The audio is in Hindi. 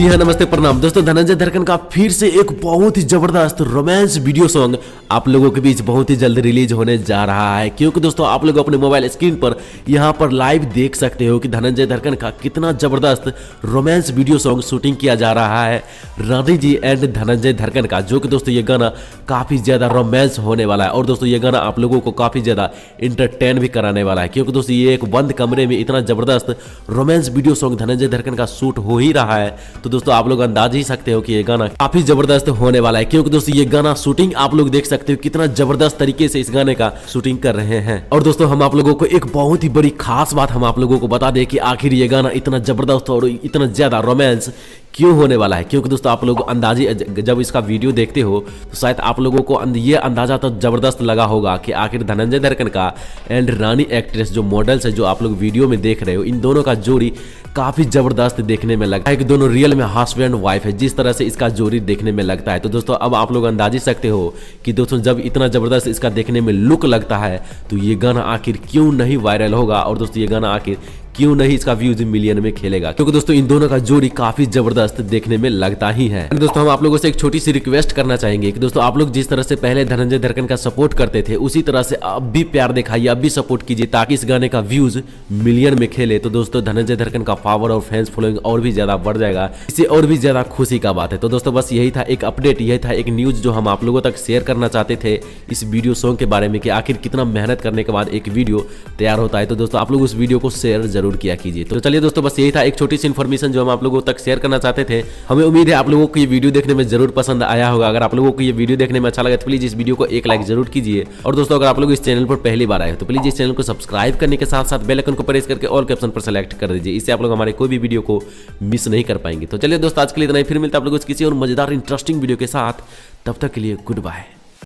जी हाँ, नमस्ते प्रणाम दोस्तों। धनंजय धरकन का फिर से एक बहुत ही जबरदस्त रोमांस वीडियो सॉन्ग आप लोगों के बीच बहुत ही जल्द रिलीज होने जा रहा है, क्योंकि दोस्तों आप लोग अपने मोबाइल स्क्रीन पर यहाँ पर लाइव देख सकते हो कि धनंजय धरकन का कितना जबरदस्त रोमांस वीडियो सॉन्ग शूटिंग किया जा रहा है रानी जी एंड धनंजय धरकन का, जो कि दोस्तों ये गाना काफी ज्यादा रोमांस होने वाला है। और दोस्तों ये गाना आप लोगों को काफी ज्यादा इंटरटेन भी कराने वाला है, क्योंकि दोस्तों ये एक बंद कमरे में इतना जबरदस्त रोमांस वीडियो सॉन्ग धनंजय धरकन का शूट हो ही रहा है। तो दोस्तों आप लोग अंदाज ही सकते हो कि ये गाना काफी जबरदस्त होने वाला है, क्योंकि दोस्तों ये गाना शूटिंग आप लोग देख सकते हो कितना जबरदस्त तरीके से इस गाने का शूटिंग कर रहे हैं। और दोस्तों हम आप लोगों को एक बहुत ही बड़ी खास बात हम आप लोगों को बता दें कि आखिर ये गाना इतना जबरदस्त और इतना ज्यादा रोमांस क्यों होने वाला है, क्योंकि दोस्तों आप लोग अंदाजी जब इसका वीडियो देखते हो तो शायद आप लोगों को ये अंदाजा तो जबरदस्त लगा होगा कि आखिर धनंजय धरकन का एंड रानी एक्ट्रेस जो मॉडल्स है जो आप लोग वीडियो में देख रहे हो, इन दोनों का जोड़ी काफी जबरदस्त देखने में लगता है कि दोनों रियल में हस्बैंड वाइफ है, जिस तरह से इसका जोड़ी देखने में लगता है। तो दोस्तों अब आप लोग अंदाज ही सकते हो कि दोस्तों जब इतना जबरदस्त इसका देखने में लुक लगता है तो ये गाना आखिर क्यों नहीं वायरल होगा, और दोस्तों ये गाना आखिर क्यों नहीं इसका व्यूज मिलियन में खेलेगा, क्योंकि दोस्तों इन दोनों का जोड़ी काफी जबरदस्त देखने में लगता ही है। दोस्तों हम आप लोगों से एक छोटी सी रिक्वेस्ट करना चाहेंगे कि दोस्तों आप लोग जिस तरह से पहले धनंजय धरकन का सपोर्ट करते थे उसी तरह से अब भी प्यार दिखाइए, अब भी सपोर्ट कीजिए ताकि इस गाने का व्यूज मिलियन में खेले। तो दोस्तों धनंजय धरकन का पावर और फैंस फॉलोइंग और भी ज्यादा बढ़ जाएगा, इससे और भी ज्यादा खुशी का बात है। तो दोस्तों बस यही था एक अपडेट, यही था एक न्यूज जो हम आप लोगों तक शेयर करना चाहते थे इस वीडियो सॉन्ग के बारे में कि आखिर कितना मेहनत करने के बाद एक वीडियो तैयार होता है। तो दोस्तों आप लोग उस वीडियो को शेयर जरूर किया कीजिए। तो चलिए दोस्तों बस यही था एक छोटी सी इन्फॉर्मेशन जो हम आप लोगों तक शेयर करना चाहते थे। हमें उम्मीद है आप लोगों को ये वीडियो देखने में जरूर पसंद आया होगा। अगर आप लोगों को ये वीडियो देखने में अच्छा लगा तो प्लीज इस वीडियो को एक लाइक जरूर कीजिए। और दोस्तों अगर आप लोग इस चैनल पर पहली बार आए हो तो प्लीज इस चैनल को सब्सक्राइब करने के साथ साथ बेल आइकन को प्रेस करके ऑल के ऑप्शन पर सेलेक्ट कर दीजिए, इससे आप लोग हमारे कोई भी वीडियो को मिस नहीं कर पाएंगे। तो चलिए दोस्तों आज के लिए इतना ही, फिर मिलता है आप लोगों को किसी और मजेदार इंटरेस्टिंग वीडियो के साथ, तब तक के लिए गुड बाय।